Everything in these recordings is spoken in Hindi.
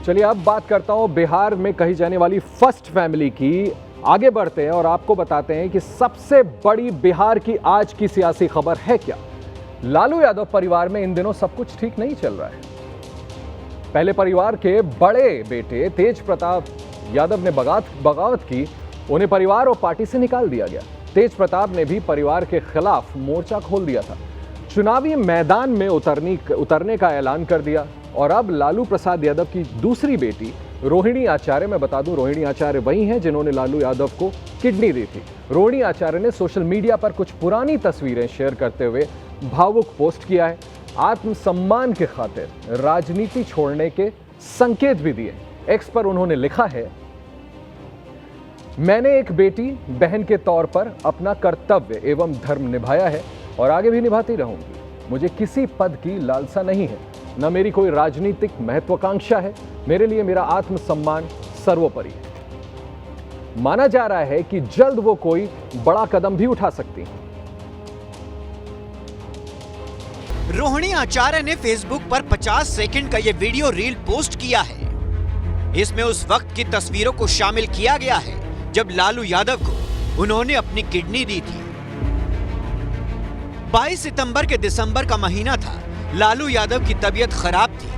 चलिए अब बात करता हूं बिहार में कही जाने वाली फर्स्ट फैमिली की। आगे बढ़ते हैं और आपको बताते हैं कि सबसे बड़ी बिहार की आज की सियासी खबर है क्या। लालू यादव परिवार में इन दिनों सब कुछ ठीक नहीं चल रहा है। पहले परिवार के बड़े बेटे तेज प्रताप यादव ने बगावत की, उन्हें परिवार और पार्टी से निकाल दिया गया। तेज प्रताप ने भी परिवार के खिलाफ मोर्चा खोल दिया था, चुनावी मैदान में उतरने का ऐलान कर दिया। और अब लालू प्रसाद यादव की दूसरी बेटी रोहिणी आचार्य, मैं बता दूं रोहिणी आचार्य वही हैं जिन्होंने लालू यादव को किडनी दी थी। रोहिणी आचार्य ने सोशल मीडिया पर कुछ पुरानी तस्वीरें शेयर करते हुए भावुक पोस्ट किया है। आत्मसम्मान के खातिर राजनीति छोड़ने के संकेत भी दिए। एक्स पर उन्होंने लिखा है, मैंने एक बेटी बहन के तौर पर अपना कर्तव्य एवं धर्म निभाया है और आगे भी निभाती रहूंगी। मुझे किसी पद की लालसा नहीं है, न मेरी कोई राजनीतिक महत्वाकांक्षा है। मेरे लिए मेरा आत्मसम्मान सर्वोपरि है। माना जा रहा है कि जल्द वो कोई बड़ा कदम भी उठा सकती हैं। रोहिणी आचार्य ने फेसबुक पर 50 सेकंड का ये वीडियो रील पोस्ट किया है। इसमें उस वक्त की तस्वीरों को शामिल किया गया है जब लालू यादव को उन्होंने अपनी किडनी दी थी। 22 सितंबर के दिसंबर का महीना था। लालू यादव की तबीयत खराब थी,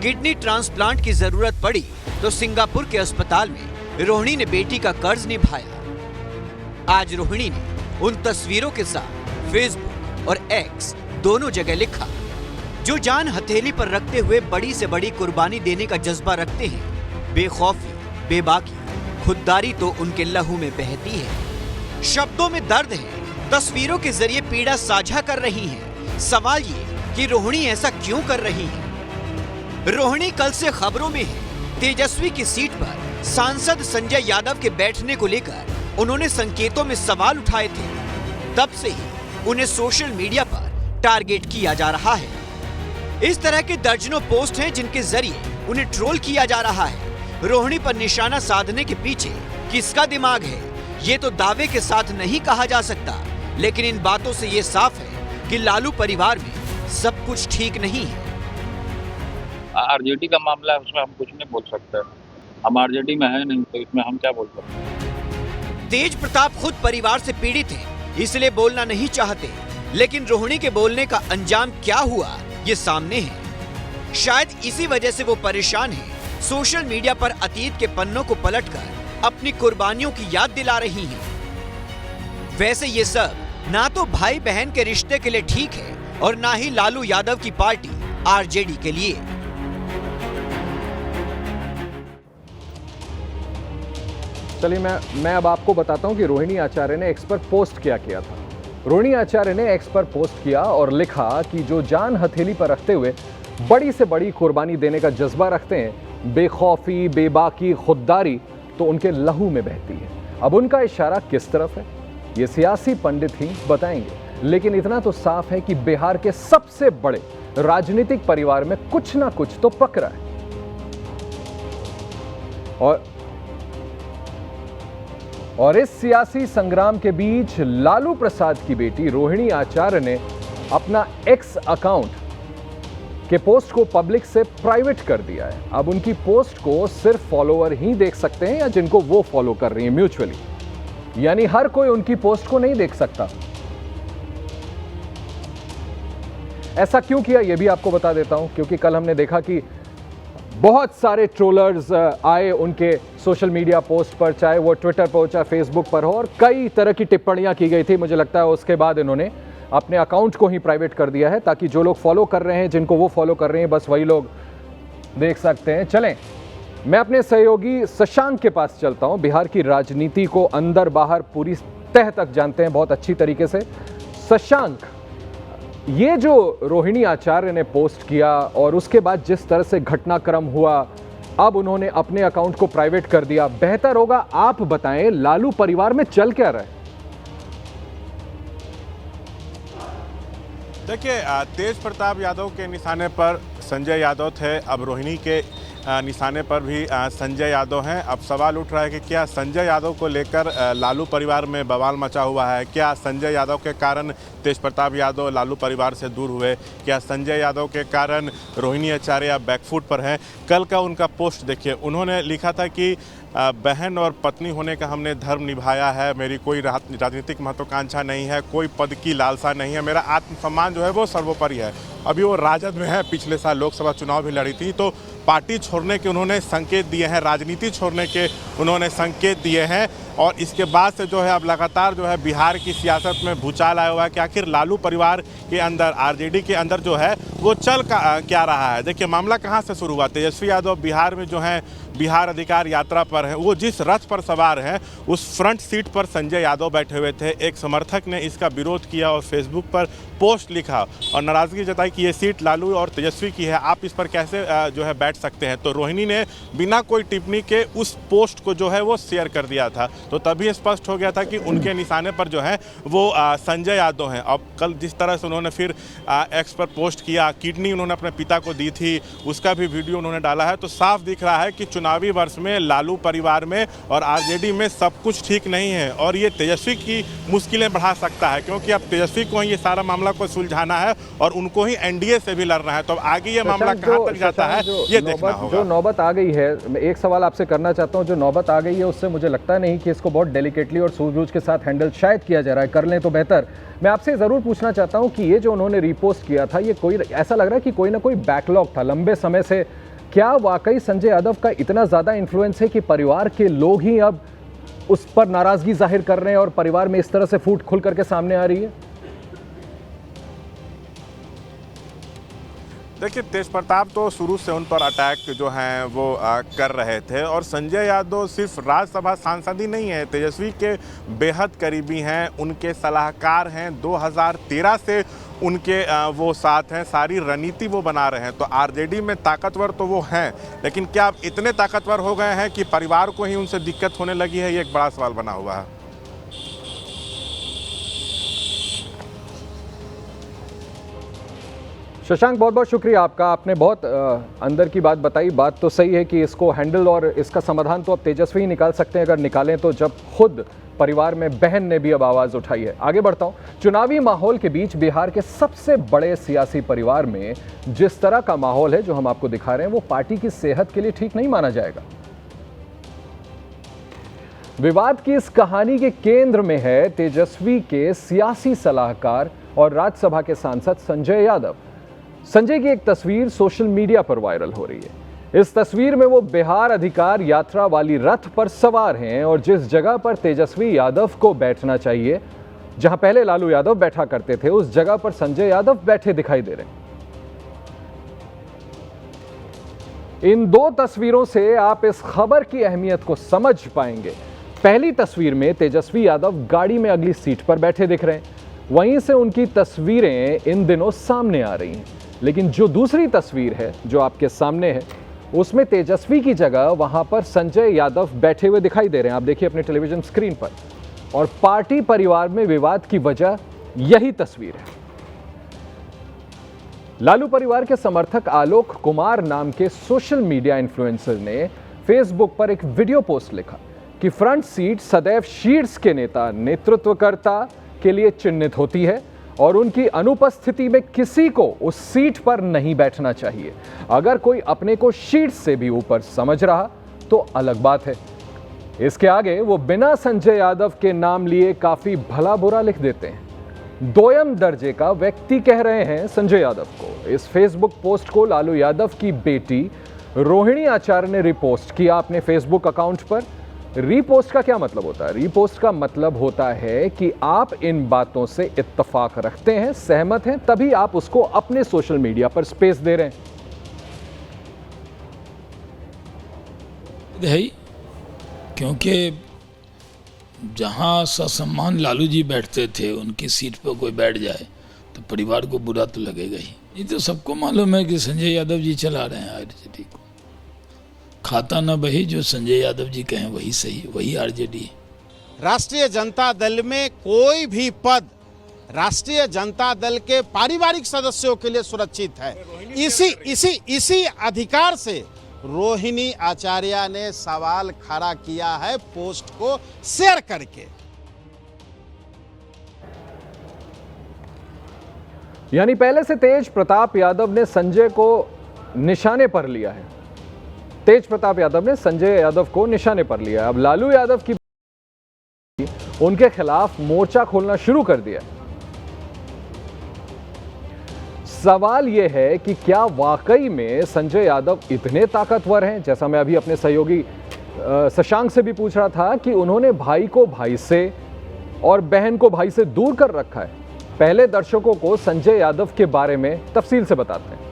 किडनी ट्रांसप्लांट की जरूरत पड़ी तो सिंगापुर के अस्पताल में रोहिणी ने बेटी का कर्ज निभाया। आज रोहिणी ने उन तस्वीरों के साथ फेसबुक और एक्स दोनों जगह लिखा, जो जान हथेली पर रखते हुए बड़ी से बड़ी कुर्बानी देने का जज्बा रखते हैं, बेखौफी, बेबाकी, खुददारी तो उनके लहू में बहती है। शब्दों में दर्द है, तस्वीरों के जरिए पीड़ा साझा कर रही हैं। सवाल ये कि रोहिणी ऐसा क्यों कर रही है। रोहिणी कल से खबरों में है। तेजस्वी की सीट पर सांसद संजय यादव के बैठने को लेकर उन्होंने संकेतों में सवाल उठाए थे। तब से ही उन्हें सोशल मीडिया पर टारगेट किया जा रहा है। इस तरह के दर्जनों पोस्ट हैं जिनके जरिए उन्हें ट्रोल किया जा रहा है। रोहिणी पर निशाना साधने के पीछे किसका दिमाग है, ये तो दावे के साथ नहीं कहा जा सकता, लेकिन इन बातों से ये साफ है कि लालू परिवार में सब कुछ ठीक नहीं है। आरजेडी का मामला है, उसमें हम कुछ नहीं बोल सकते। हम आरजेडी में है नहीं, तो इसमें हम क्या बोल सकते हैं। तेज प्रताप खुद परिवार से पीड़ित हैं, इसलिए बोलना नहीं चाहते, लेकिन रोहिणी के बोलने का अंजाम क्या हुआ ये सामने है। शायद इसी वजह से वो परेशान है। सोशल मीडिया पर अतीत के पन्नों को पलटकर अपनी कुर्बानियों की याद दिला रही हैं। वैसे ये सब ना तो भाई बहन के रिश्ते के लिए ठीक है और ना ही लालू यादव की पार्टी आरजेडी के लिए। चलिए मैं अब आपको बताता हूं कि रोहिणी आचार्य ने एक्स पर पोस्ट क्या किया था। रोहिणी आचार्य ने एक्स पर पोस्ट किया और लिखा कि जो जान हथेली पर रखते हुए बड़ी से बड़ी कुर्बानी देने का जज्बा रखते हैं, बेखौफी, बेबाकी, खुददारी तो उनके लहू में बहती है। अब उनका इशारा किस तरफ है ये सियासी पंडित ही बताएंगे, लेकिन इतना तो साफ है कि बिहार के सबसे बड़े राजनीतिक परिवार में कुछ ना कुछ तो पक रहा है। और इस सियासी संग्राम के बीच लालू प्रसाद की बेटी रोहिणी आचार्य ने अपना एक्स अकाउंट के पोस्ट को पब्लिक से प्राइवेट कर दिया है। अब उनकी पोस्ट को सिर्फ फॉलोअर ही देख सकते हैं या जिनको वो फॉलो कर रही हैं म्यूचुअली, यानी हर कोई उनकी पोस्ट को नहीं देख सकता। ऐसा क्यों किया ये भी आपको बता देता हूं, क्योंकि कल हमने देखा कि बहुत सारे ट्रोलर्स आए उनके सोशल मीडिया पोस्ट पर, चाहे वो ट्विटर पर हो चाहे फेसबुक पर हो, और कई तरह की टिप्पणियां की गई थी। मुझे लगता है उसके बाद इन्होंने अपने अकाउंट को ही प्राइवेट कर दिया है, ताकि जो लोग फॉलो कर रहे हैं, जिनको वो फॉलो कर रहे हैं, बस वही लोग देख सकते हैं। चलें, मैं अपने सहयोगी शशांक के पास चलता हूं। बिहार की राजनीति को अंदर बाहर पूरी तह तक जानते हैं बहुत अच्छी तरीके से। शशांक, ये जो रोहिणी आचार्य ने पोस्ट किया और उसके बाद जिस तरह से घटनाक्रम हुआ, अब उन्होंने अपने अकाउंट को प्राइवेट कर दिया, बेहतर होगा आप बताएं लालू परिवार में चल क्या रहा है। देखिए, तेज प्रताप यादव के निशाने पर संजय यादव थे। अब रोहिणी के निशाने पर भी संजय यादव हैं। अब सवाल उठ रहा है कि क्या संजय यादव को लेकर लालू परिवार में बवाल मचा हुआ है? क्या संजय यादव के कारण तेज प्रताप यादव लालू परिवार से दूर हुए? क्या संजय यादव के कारण रोहिणी आचार्य बैकफुट पर हैं? कल का उनका पोस्ट देखिए, उन्होंने लिखा था कि बहन और पत्नी होने का हमने धर्म निभाया है, मेरी कोई राजनीतिक महत्वाकांक्षा नहीं है, कोई पद की लालसा नहीं है, मेरा आत्मसम्मान जो है वो सर्वोपरि है। अभी वो राजद में है, पिछले साल लोकसभा चुनाव भी लड़ी थी, तो पार्टी छोड़ने के उन्होंने संकेत दिए हैं, राजनीति छोड़ने के उन्होंने संकेत दिए हैं। और इसके बाद से जो है अब लगातार जो है बिहार की सियासत में भूचाल आया हुआ है कि आखिर लालू परिवार के अंदर, आरजेडी के अंदर जो है वो चल क्या रहा है। देखिए मामला कहाँ से शुरू हुआ। तेजस्वी यादव बिहार में जो है बिहार अधिकार यात्रा पर है, वो जिस रथ पर सवार हैं उस फ्रंट सीट पर संजय यादव बैठे हुए थे। एक समर्थक ने इसका विरोध किया और फेसबुक पर पोस्ट लिखा और नाराज़गी जताई कि ये सीट लालू और तेजस्वी की है, आप इस पर कैसे जो है बैठ सकते हैं। तो रोहिणी ने बिना कोई टिप्पणी के उस पोस्ट को जो है वो शेयर कर दिया था। तो तभी स्पष्ट हो गया था कि उनके निशाने पर जो है वो संजय यादव हैं। अब कल जिस तरह से उन्होंने फिर एक्स पर पोस्ट किया, किडनी उन्होंने अपने पिता को दी थी, उसका भी वीडियो उन्होंने डाला है, तो साफ दिख रहा है कि चुनावी वर्ष में लालू परिवार में और आरजेडी में सब कुछ ठीक नहीं है और ये तेजस्वी की मुश्किलें बढ़ा सकता है, क्योंकि अब तेजस्वी को ही ये सारा मामला को सुलझाना है और उनको ही एनडीए से भी लड़ना है। तो अब आगे ये मामला कहां तक जाता है ये देखना होगा। जो नौबत आ गई है, मैं एक सवाल आपसे करना चाहता हूं, जो नौबत आ गई है उससे मुझे लगता नहीं कि इसको बहुत डेलिकेटली और सूझबूझ के साथ हैंडल शायद किया जा रहा है, कर लें तो बेहतर। मैं आपसे ज़रूर पूछना चाहता हूं कि ये जो उन्होंने रीपोस्ट किया था, ये कोई ऐसा लग रहा है कि कोई ना कोई बैकलॉग था लंबे समय से। क्या वाकई संजय यादव का इतना ज़्यादा इन्फ्लुएंस है कि परिवार के लोग ही अब उस पर नाराज़गी जाहिर कर रहे हैं और परिवार में इस तरह से फूट खुल करके सामने आ रही है? देखिए तेज प्रताप तो शुरू से उन पर अटैक जो हैं वो कर रहे थे और संजय यादव सिर्फ राज्यसभा सांसद ही नहीं है, तेजस्वी के बेहद करीबी हैं, उनके सलाहकार हैं, 2013 से उनके वो साथ हैं, सारी रणनीति वो बना रहे हैं। तो आरजेडी में ताकतवर तो वो हैं, लेकिन क्या अब इतने ताकतवर हो गए हैं कि परिवार को ही उनसे दिक्कत होने लगी है, ये एक बड़ा सवाल बना हुआ है। शशांक, बहुत बहुत शुक्रिया आपका, आपने बहुत अंदर की बात बताई। बात तो सही है कि इसको हैंडल और इसका समाधान तो अब तेजस्वी ही निकाल सकते हैं, अगर निकालें तो, जब खुद परिवार में बहन ने भी अब आवाज़ उठाई है। आगे बढ़ता हूं। चुनावी माहौल के बीच बिहार के सबसे बड़े सियासी परिवार में जिस तरह का माहौल है जो हम आपको दिखा रहे हैं, वो पार्टी की सेहत के लिए ठीक नहीं माना जाएगा। विवाद की इस कहानी के केंद्र में है तेजस्वी के सियासी सलाहकार और राज्यसभा के सांसद संजय यादव। संजय की एक तस्वीर सोशल मीडिया पर वायरल हो रही है। इस तस्वीर में वो बिहार अधिकार यात्रा वाली रथ पर सवार हैं और जिस जगह पर तेजस्वी यादव को बैठना चाहिए, जहां पहले लालू यादव बैठा करते थे, उस जगह पर संजय यादव बैठे दिखाई दे रहे हैं। इन दो तस्वीरों से आप इस खबर की अहमियत को समझ पाएंगे। पहली तस्वीर में तेजस्वी यादव गाड़ी में अगली सीट पर बैठे दिख रहे हैं, वहीं से उनकी तस्वीरें इन दिनों सामने आ रही हैं। लेकिन जो दूसरी तस्वीर है जो आपके सामने है, उसमें तेजस्वी की जगह वहां पर संजय यादव बैठे हुए दिखाई दे रहे हैं। आप देखिए अपने टेलीविजन स्क्रीन पर। और पार्टी परिवार में विवाद की वजह यही तस्वीर है। लालू परिवार के समर्थक आलोक कुमार नाम के सोशल मीडिया इन्फ्लुएंसर ने फेसबुक पर एक वीडियो पोस्ट लिखा कि फ्रंट सीट सदैव शीर्ष के नेता, नेतृत्वकर्ता के लिए चिन्हित होती है और उनकी अनुपस्थिति में किसी को उस सीट पर नहीं बैठना चाहिए। अगर कोई अपने को शीर्ष से भी ऊपर समझ रहा तो अलग बात है। इसके आगे वो बिना संजय यादव के नाम लिए काफी भला बुरा लिख देते हैं। दोयम दर्जे का व्यक्ति कह रहे हैं संजय यादव को। इस फेसबुक पोस्ट को लालू यादव की बेटी रोहिणी आचार्य ने रिपोस्ट किया अपने फेसबुक अकाउंट पर। रीपोस्ट का क्या मतलब होता है? रीपोस्ट का मतलब होता है कि आप इन बातों से इत्तेफाक रखते हैं, सहमत हैं, तभी आप उसको अपने सोशल मीडिया पर स्पेस दे रहे हैं। क्योंकि जहां ससम्मान लालू जी बैठते थे, उनकी सीट पर कोई बैठ जाए तो परिवार को बुरा तो लगेगा ही। ये तो सबको मालूम है कि संजय यादव जी चला रहे हैं आरजेडी को। खाता न बही, जो संजय यादव जी कहें वही सही, वही आरजेडी। राष्ट्रीय जनता दल में कोई भी पद राष्ट्रीय जनता दल के पारिवारिक सदस्यों के लिए सुरक्षित है। इसी अधिकार से रोहिणी आचार्य ने सवाल खड़ा किया है पोस्ट को शेयर करके। यानी पहले से तेज प्रताप यादव ने संजय को निशाने पर लिया है। तेज प्रताप यादव ने संजय यादव को निशाने पर लिया है। अब लालू यादव की उनके खिलाफ मोर्चा खोलना शुरू कर दिया। सवाल यह है कि क्या वाकई में संजय यादव इतने ताकतवर हैं, जैसा मैं अभी अपने सहयोगी शशांक से भी पूछ रहा था कि उन्होंने भाई को भाई से और बहन को भाई से दूर कर रखा है। पहले दर्शकों को संजय यादव के बारे में तफसील से बताते हैं।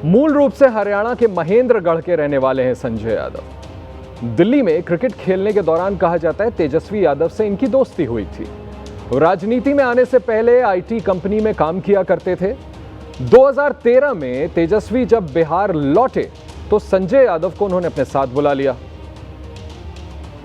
मूल रूप से हरियाणा के महेंद्रगढ़ के रहने वाले हैं संजय यादव। दिल्ली में क्रिकेट खेलने के दौरान कहा जाता है तेजस्वी यादव से इनकी दोस्ती हुई थी। राजनीति में आने से पहले आईटी कंपनी में काम किया करते थे। 2013 में तेजस्वी जब बिहार लौटे तो संजय यादव को उन्होंने अपने साथ बुला लिया।